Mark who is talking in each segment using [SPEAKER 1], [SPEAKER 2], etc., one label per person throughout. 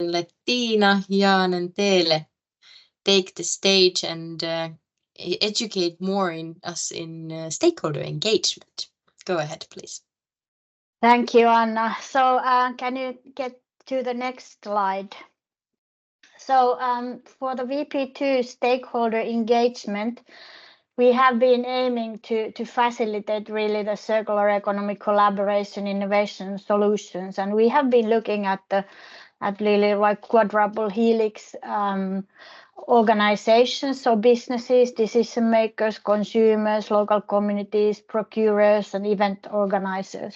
[SPEAKER 1] let Tiina, Jaan, and Teele take the stage and educate more us in stakeholder engagement. Go ahead, please.
[SPEAKER 2] Thank you, Anna. So can you get to the next slide? So for the VP2 stakeholder engagement, we have been aiming to facilitate really the circular economy collaboration, innovation, solutions, and we have been looking at really like quadruple helix organizations, so businesses, decision makers, consumers, local communities, procurers, and event organizers.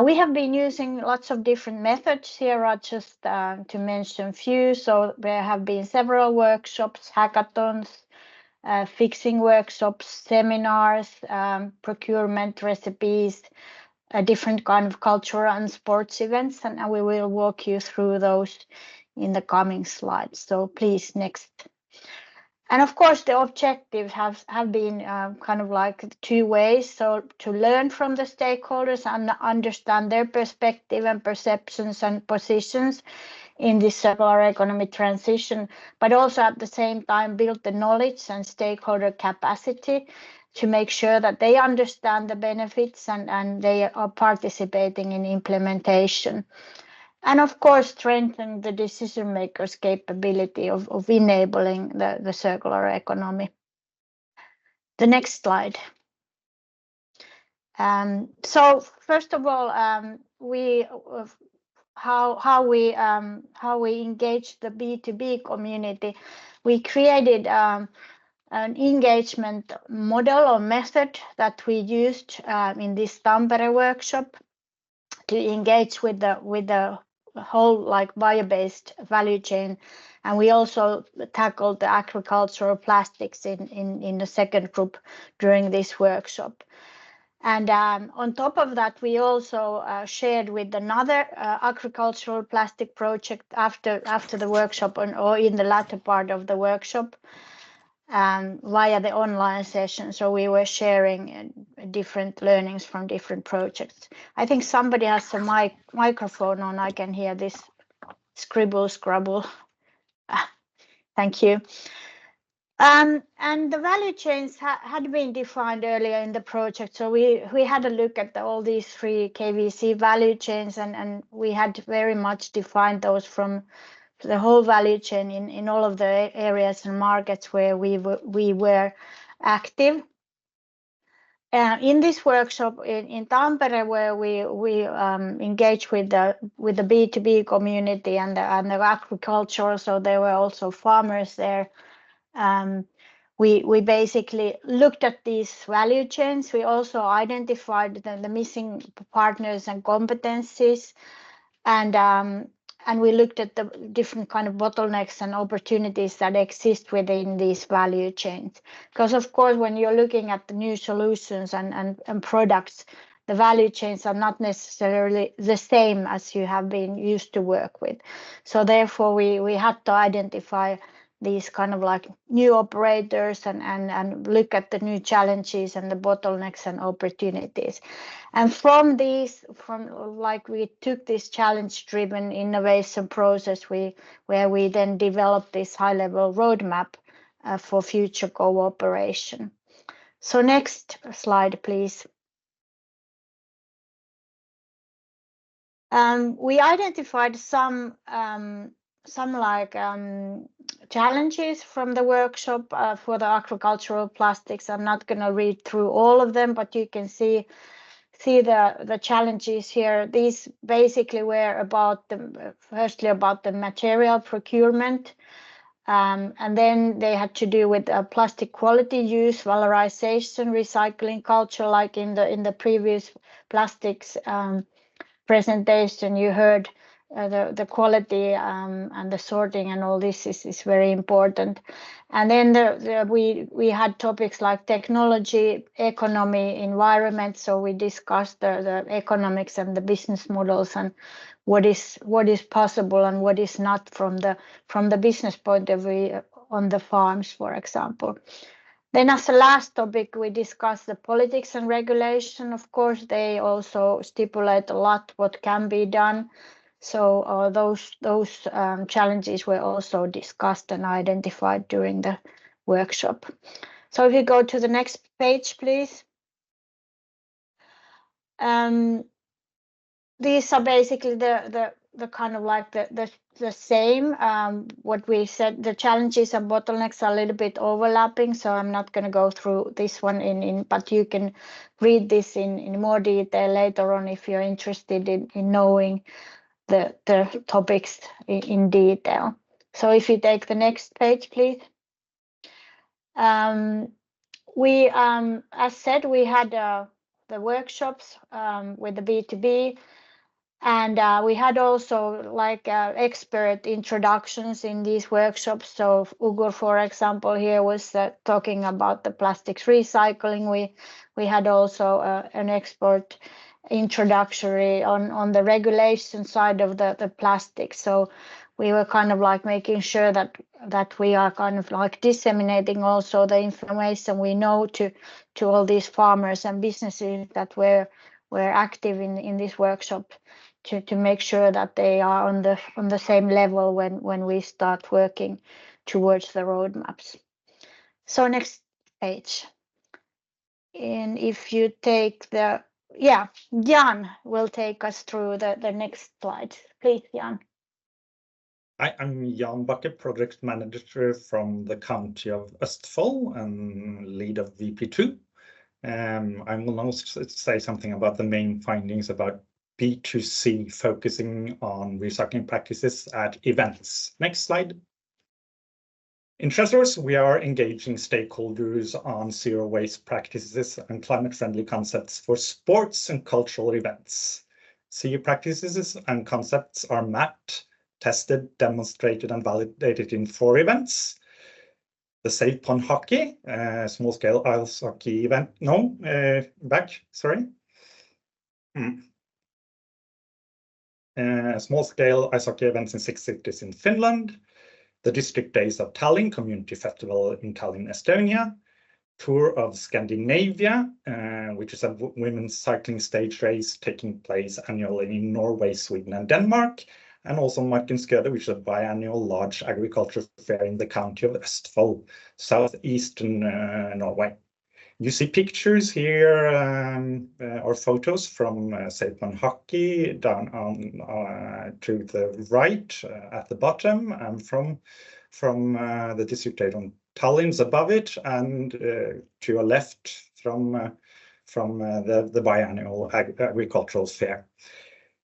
[SPEAKER 2] We have been using lots of different methods. Here are just to mention a few. So there have been several workshops, hackathons, fixing workshops, seminars, procurement recipes, different kind of cultural and sports events, and we will walk you through those in the coming slides. So please, next. And of course, the objectives have been kind of like two ways. So to learn from the stakeholders and understand their perspective and perceptions and positions in this circular economy transition, but also at the same time build the knowledge and stakeholder capacity to make sure that they understand the benefits and they are participating in implementation. And of course, strengthen the decision makers' capability of enabling the circular economy. The next slide. So first of all, how we engage the B2B community. We created an engagement model or method that we used in this Tampere workshop to engage with the whole like bio-based value chain, and we also tackled the agricultural plastics in the second group during this workshop. And on top of that, we also shared with another agricultural plastic project after the workshop or in the latter part of the workshop via the online session. So we were sharing different learnings from different projects. I think somebody has a microphone on. I can hear this scribble, scrabble. Thank you. And the value chains had been defined earlier in the project. So we had a look at all these three KVC value chains, and we had very much defined those from the whole value chain in all of the areas and markets where we were active. In this workshop in Tampere, where we engaged with the B2B community and the agriculture, so there were also farmers there. We basically looked at these value chains. We also identified the missing partners and competencies, and we looked at the different kind of bottlenecks and opportunities that exist within these value chains. Because of course, when you're looking at the new solutions and products, the value chains are not necessarily the same as you have been used to work with. So therefore, we had to identify these kind of like new operators and look at the new challenges and the bottlenecks and opportunities. And from we took this challenge-driven innovation process where we then developed this high-level roadmap for future cooperation. So next slide, please. We identified some challenges from the workshop for the agricultural plastics. I'm not going to read through all of them, but you can see the challenges here. These basically were firstly about the material procurement, and then they had to do with plastic quality use, valorization, recycling culture, like in the previous plastics presentation you heard. The quality and the sorting and all this is very important. And then we had topics like technology, economy, environment. So we discussed the economics and the business models and what is possible and what is not from the business point of view on the farms, for example. Then as a last topic, we discussed the politics and regulation. Of course, they also stipulate a lot what can be done. So those challenges were also discussed and identified during the workshop. So if you go to the next page, please. These are basically the kind of like the same. What we said, the challenges and bottlenecks are a little bit overlapping, so I'm not going to go through this one but you can read this in more detail later on if you're interested in knowing the topics in detail. So if you take the next page, please. We, as said, we had the workshops with the B2B, and we had also like expert introductions in these workshops. So Ugur, for example, here was talking about the plastics recycling. We had also an expert introductory on the regulation side of the plastics. So we were kind of like making sure that we are kind of like disseminating also the information we know to all these farmers and businesses that were active in this workshop, to make sure that they are on the same level when we start working towards the roadmaps. So next page. And if you take Jan will take us through the next slide. Please, Jan.
[SPEAKER 3] I'm Jan Bakke, project manager from the county of Østfold and lead of VP2. I will now say something about the main findings about B2C, focusing on recycling practices at events. Next slide. In Treasures, we are engaging stakeholders on zero waste practices and climate-friendly concepts for sports and cultural events. CE practices and concepts are mapped, tested, demonstrated, and validated in 4 events. The Safe Pond Hockey, small-scale ice hockey event. Small-scale ice hockey events in 6 cities in Finland. The District Days of Tallinn Community Festival in Tallinn, Estonia. Tour of Scandinavia, which is a women's cycling stage race taking place annually in Norway, Sweden, and Denmark. And also Markenskøde, which is a biannual large agriculture fair in the county of Østfold, southeastern Norway. You see pictures here or photos from Safe Pond Hockey down on to the right at the bottom, and from the district on Tallinn's above it, and to your left from the biannual agricultural fair.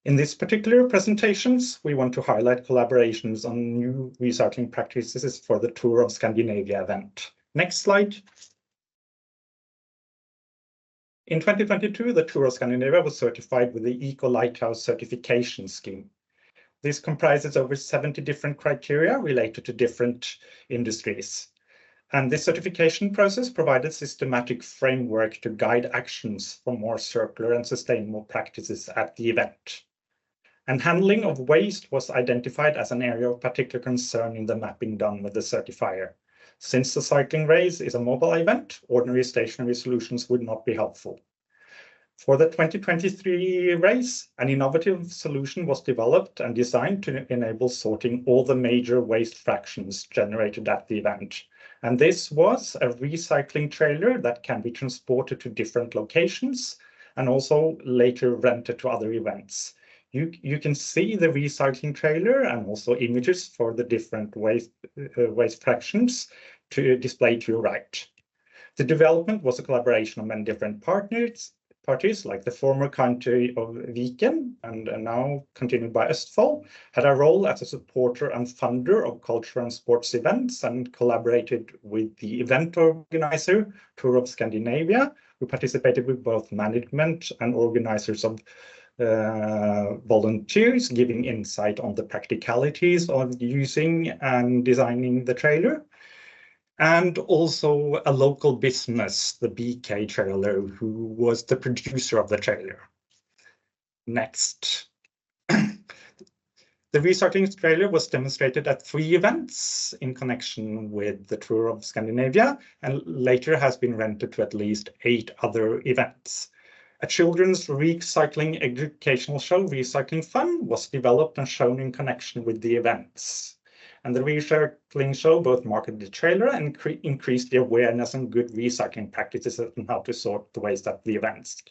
[SPEAKER 3] In this particular presentations, we want to highlight collaborations on new recycling practices for the Tour of Scandinavia event. Next slide. In 2022, the Tour of Scandinavia was certified with the Eco Lighthouse certification scheme. This comprises over 70 different criteria related to different industries. And this certification process provided systematic framework to guide actions for more circular and sustainable practices at the event. And handling of waste was identified as an area of particular concern in the mapping done with the certifier. Since the cycling race is a mobile event, ordinary stationary solutions would not be helpful. For the 2023 race, an innovative solution was developed and designed to enable sorting all the major waste fractions generated at the event. And this was a recycling trailer that can be transported to different locations and also later rented to other events. You can see the recycling trailer and also images for the different waste fractions to display to your right. The development was a collaboration of many different parties like the former county of Viken and now continued by Østfold, had a role as a supporter and funder of cultural and sports events and collaborated with the event organizer, Tour of Scandinavia, who participated with both management and organizers of volunteers, giving insight on the practicalities of using and designing the trailer. And also a local business, the BK Trailer, who was the producer of the trailer. Next. The recycling trailer was demonstrated at 3 events in connection with the Tour of Scandinavia, and later has been rented to at least 8 other events. A children's recycling educational show, Recycling Fun, was developed and shown in connection with the events. And the recycling show both marketed the trailer and increased the awareness and good recycling practices and how to sort the waste at the events.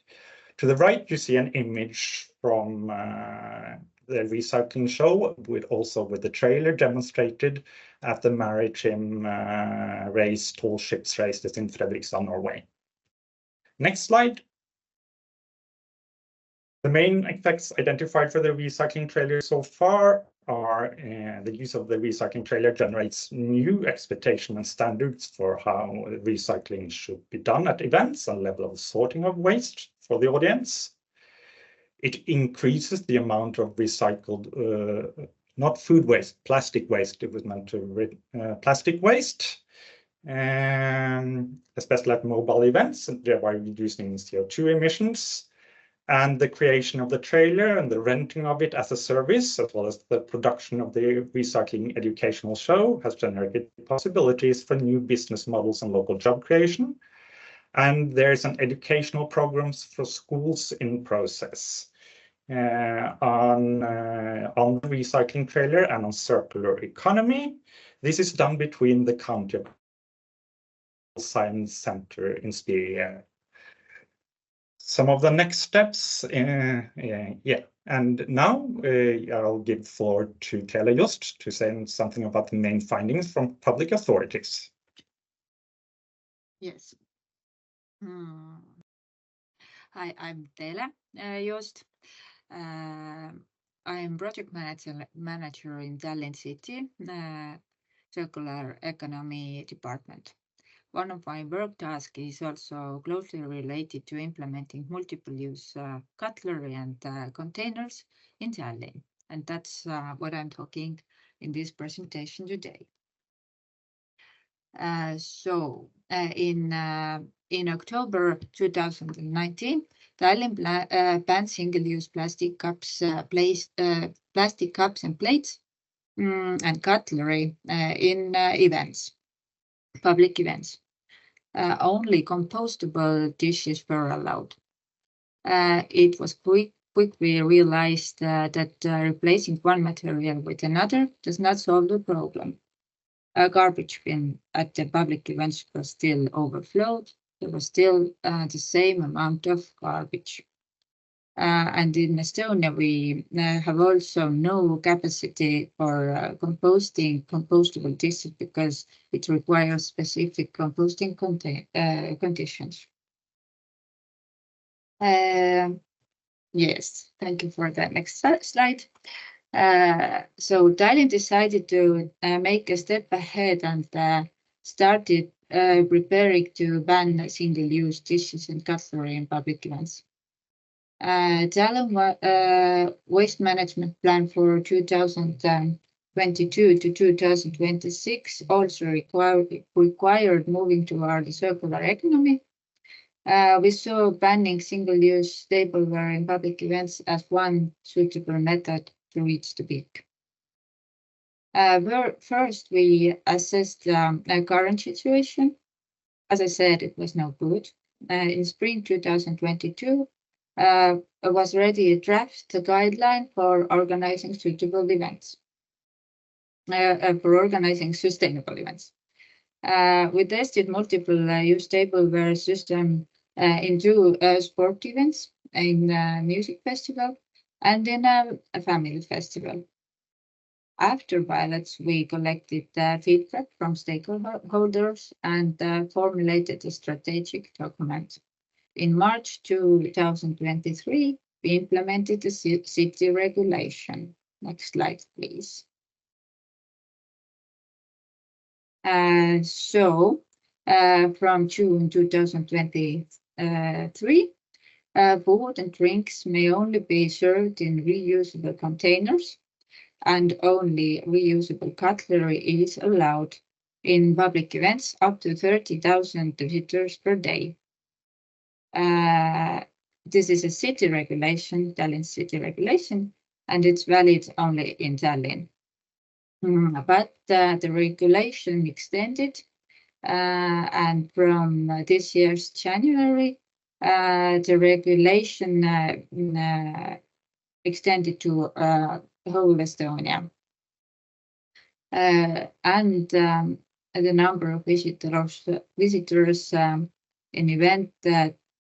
[SPEAKER 3] To the right, you see an image from the recycling show, with the trailer demonstrated at the maritime race, tall ships races in Fredrikstad, Norway. Next slide. The main effects identified for the recycling trailer so far are the use of the recycling trailer generates new expectations and standards for how recycling should be done at events and level of sorting of waste for the audience. It increases the amount of recycled, not food waste, plastic waste. It was meant to plastic waste, especially at mobile events, and thereby reducing CO2 emissions. And the creation of the trailer and the renting of it as a service, as well as the production of the recycling educational show, has generated possibilities for new business models and local job creation. And there's an educational programs for schools in process on the recycling trailer and on circular economy. This is done between the County Science Center in Styria. Some of the next steps, and now I'll give the floor to Tele Just to say something about the main findings from public authorities.
[SPEAKER 4] Yes. Hi, I'm Tele Just. I am project manager in Tallinn City Circular Economy Department. One of my work tasks is also closely related to implementing multiple-use cutlery and containers in Tallinn, and that's what I'm talking in this presentation today. In October 2019, Tallinn banned single-use plastic cups, plastic cups and plates and cutlery in events. Public events. Only compostable dishes were allowed. It was quickly realized that replacing one material with another does not solve the problem. A garbage bin at the public events was still overflowed. There was still the same amount of garbage. And in Estonia, we have also no capacity for composting compostable dishes because it requires specific composting conditions. Yes, thank you for that. Next slide. So Tallinn decided to make a step ahead and started preparing to ban single-use dishes and cutlery in public events. Tallinn waste management plan for 2022 to 2026 also required moving toward the circular economy. We saw banning single-use tableware in public events as one suitable method to reach the peak. First, we assessed the current situation. As I said, it was no good. In spring 2022, was ready a draft guideline for organizing suitable events, for organizing sustainable events. We tested multiple-use tableware system in two sport events, in a music festival and in a family festival. After pilots, we collected feedback from stakeholders and formulated a strategic document. In March 2023, we implemented the city regulation. Next slide, please. From June 2023, food and drinks may only be served in reusable containers, and only reusable cutlery is allowed in public events up to 30,000 visitors per day. This is a city regulation, Tallinn city regulation, and it's valid only in Tallinn. But the regulation extended, and from this year's January, the regulation extended to whole Estonia. And the number of visitors in event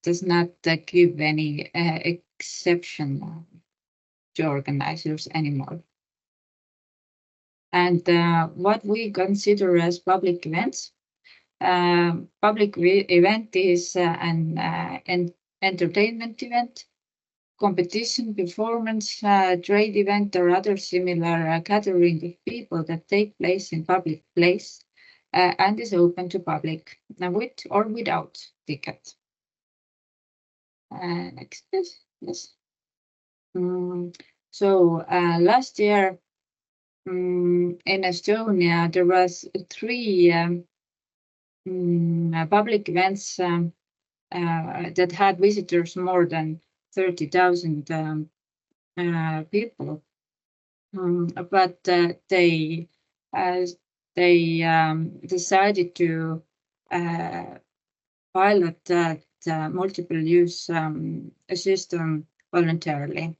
[SPEAKER 4] does not give any exception to organizers anymore. And what we consider as public events. Public event is an entertainment event, competition, performance, trade event, or other similar gathering of people that take place in public place and is open to public, with or without ticket. Next, please. Yes. So last year in Estonia, there was 3 public events that had visitors more than 30,000 people, but they decided to pilot that multiple use system voluntarily.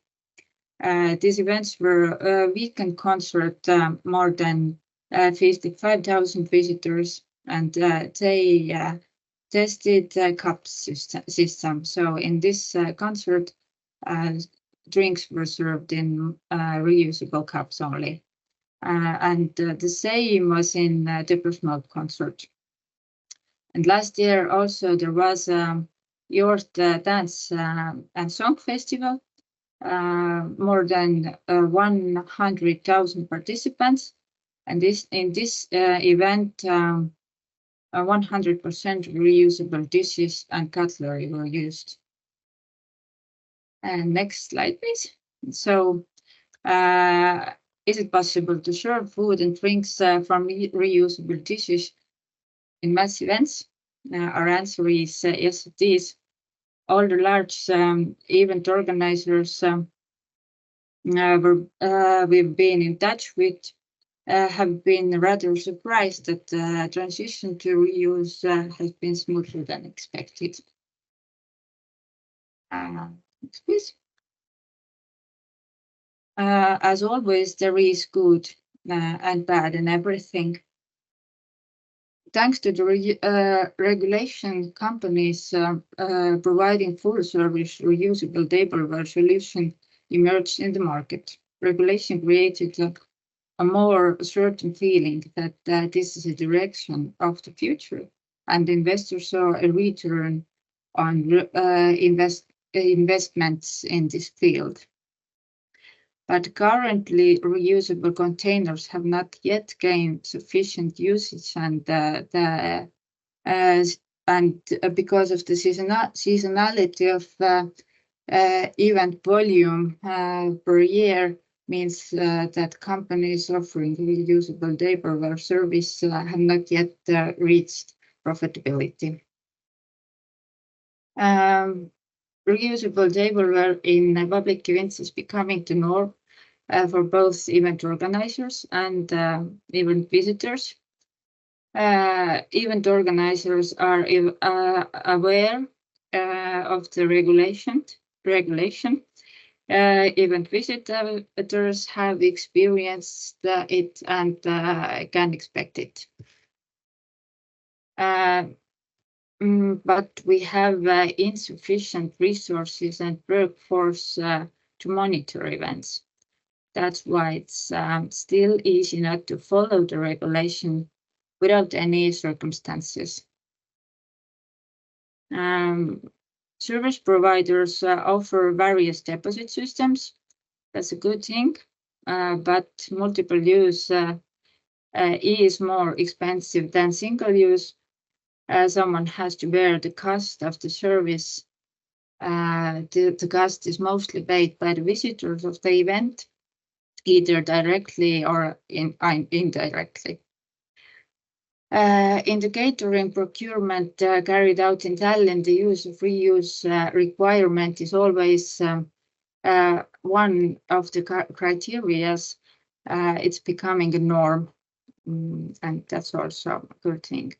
[SPEAKER 4] These events were a weekend concert, more than 55,000 visitors, and they tested the cup system. So in this concert, drinks were served in reusable cups only. And the same was in the personal concert. And last year also there was Youth Dance and Song Festival, more than 100,000 participants. And in this event, 100% reusable dishes and cutlery were used. And next slide, please. So, is it possible to serve food and drinks from reusable dishes in mass events? Our answer is yes, it is. All the large event organizers we've been in touch with have been rather surprised that the transition to reuse has been smoother than expected. Next, please. As always, there is good and bad in everything. Thanks to the regulation, companies providing full-service reusable tableware solution emerged in the market. Regulation created a more certain feeling that this is a direction of the future, and investors saw a return on investments in this field. But currently, reusable containers have not yet gained sufficient usage, and because of the seasonality of event volume per year, means that companies offering reusable tableware service have not yet reached profitability. Reusable tableware in public events is becoming the norm for both event organizers and event visitors. Event organizers are aware of the regulation. Event visitors have experienced it and can expect it. But we have insufficient resources and workforce to monitor events. That's why it's still easy not to follow the regulation without any circumstances. Service providers offer various deposit systems. That's a good thing, but multiple use is more expensive than single use. Someone has to bear the cost of the service. The cost is mostly paid by the visitors of the event, either directly or indirectly. In the catering procurement carried out in Tallinn, the use of reuse requirement is always one of the criteria. It's becoming a norm, and that's also a good thing.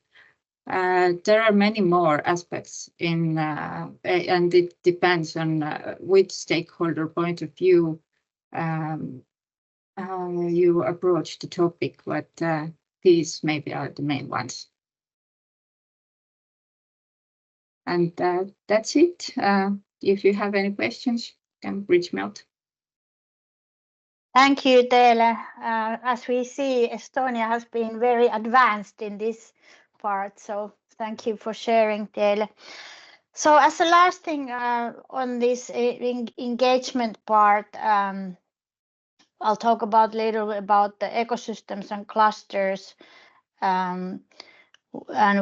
[SPEAKER 4] There are many more aspects in, and it depends on which stakeholder point of view you approach the topic, but these maybe are the main ones. And that's it. If you have any questions, you can reach me out.
[SPEAKER 2] Thank you, Teele. As we see, Estonia has been very advanced in this part, so thank you for sharing, Teele. So as the last thing on this engagement part, I'll talk about later about the ecosystems and clusters. And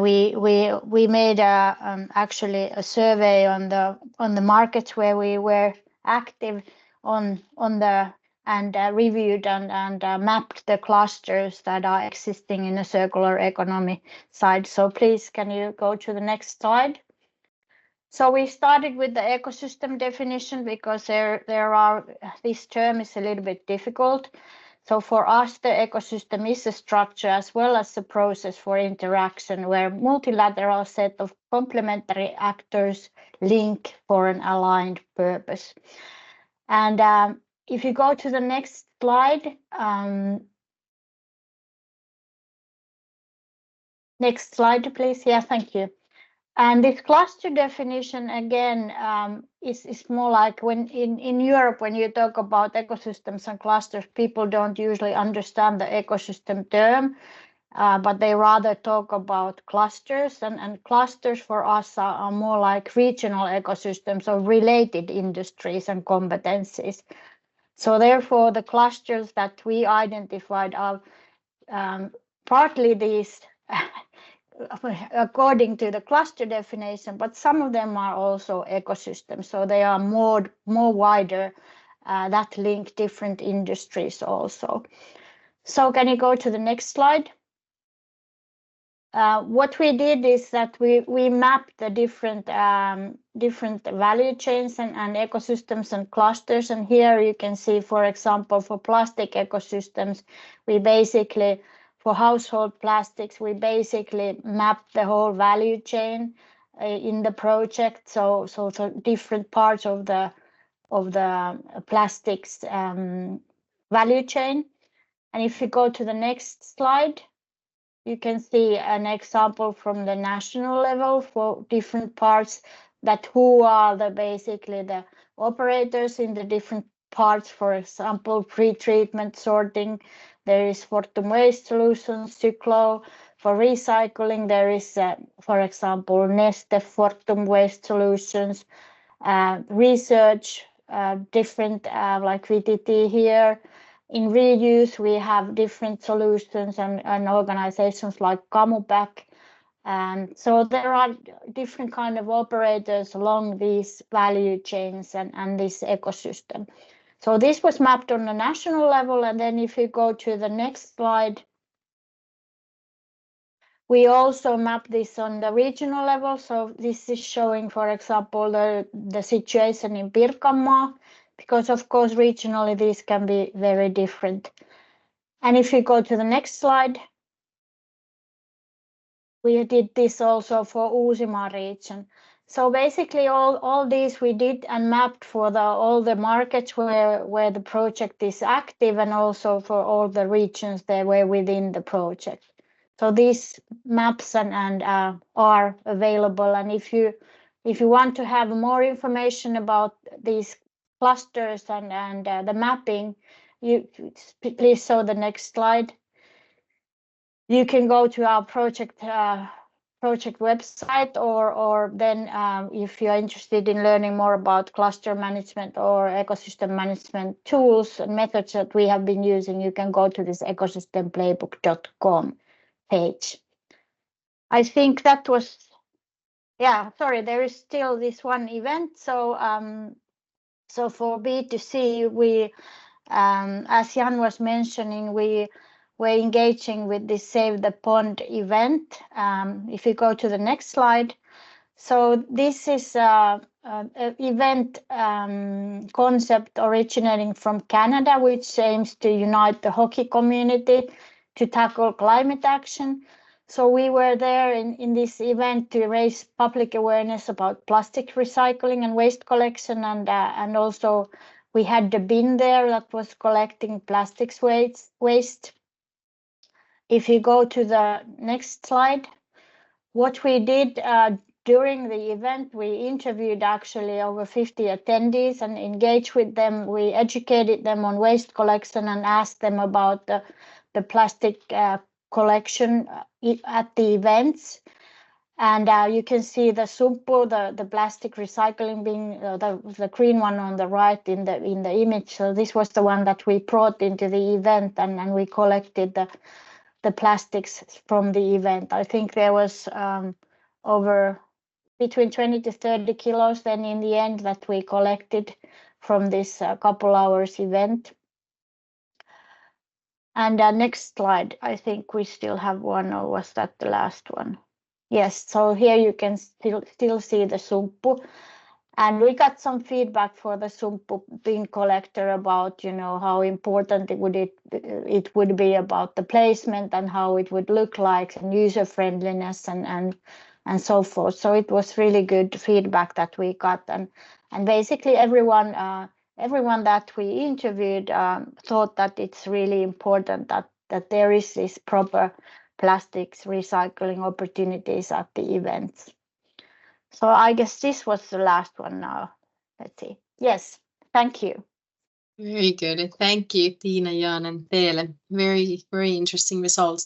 [SPEAKER 2] we made actually a survey on the markets where we were active on the and reviewed and mapped the clusters that are existing in the circular economy side. So please, can you go to the next slide? So we started with the ecosystem definition because this term is a little bit difficult. So for us, the ecosystem is a structure as well as a process for interaction where multilateral set of complementary actors link for an aligned purpose. And if you go to the next slide, next slide, please. Yeah, thank you. And this cluster definition, again, is more like when in Europe, when you talk about ecosystems and clusters, people don't usually understand the ecosystem term, but they rather talk about clusters. And clusters for us are more like regional ecosystems of related industries and competencies. So therefore, the clusters that we identified are partly these according to the cluster definition, but some of them are also ecosystems. So they are more wider that link different industries also. So can you go to the next slide? What we did is that we mapped the different value chains and ecosystems and clusters. And here you can see, for example, for plastic ecosystems, we basically, for household plastics, we basically mapped the whole value chain in the project. So different parts of the plastics value chain. And if you go to the next slide, you can see an example from the national level for different parts that who are basically the operators in the different parts. For example, pre-treatment sorting, there is Fortum Waste Solutions, Cyclo. For recycling, there is, for example, Neste Fortum Waste Solutions. Research, different like VTT here. In reuse, we have different solutions and organizations like Camupac. And so there are different kind of operators along these value chains and this ecosystem. So this was mapped on the national level. And then if you go to the next slide, we also map this on the regional level. So this is showing, for example, the situation in Pirkanmaa, because of course, regionally, these can be very different. And if you go to the next slide, we did this also for Uusimaa region. So basically all these we did and mapped for all the markets where the project is active and also for all the regions that were within the project. So these maps and are available. And if you want to have more information about these clusters and the mapping, you please show the next slide. You can go to our project website, or then if you're interested in learning more about cluster management or ecosystem management tools and methods that we have been using, you can go to this ecosystemplaybook.com page. I think that was, yeah, sorry, there is still this one event. So so for B2C, we as Jan was mentioning, we were engaging with this Save the Pond event. If you go to the next slide. So this is an event concept originating from Canada, which aims to unite the hockey community to tackle climate action. So we were there in this event to raise public awareness about plastic recycling and waste collection, and also we had the bin there that was collecting plastics waste. If you go to the next slide, what we did during the event, we interviewed actually over 50 attendees and engaged with them. We educated them on waste collection and asked them about the plastic collection at the events. And you can see the Sumpu, the plastic recycling bin, the green one on the right in the image. So this was the one that we brought into the event, and we collected the plastics from the event. I think there was over between 20 to 30 kilos then in the end that we collected from this couple hours event. And next slide, I think we still have one, or was that the last one? Yes, so here you can still see the Sumpu. And we got some feedback for the Sumpu bin collector about, how important it would be about the placement and how it would look like, and user friendliness and so forth. So it was really good feedback that we got, and basically everyone that we interviewed thought that it's really important that there is this proper plastics recycling opportunities at the events. So I guess this was the last one now. Let's see. Yes, thank you.
[SPEAKER 1] Very good. Thank you, Tiina, Jan, and Teele. Very, very interesting results.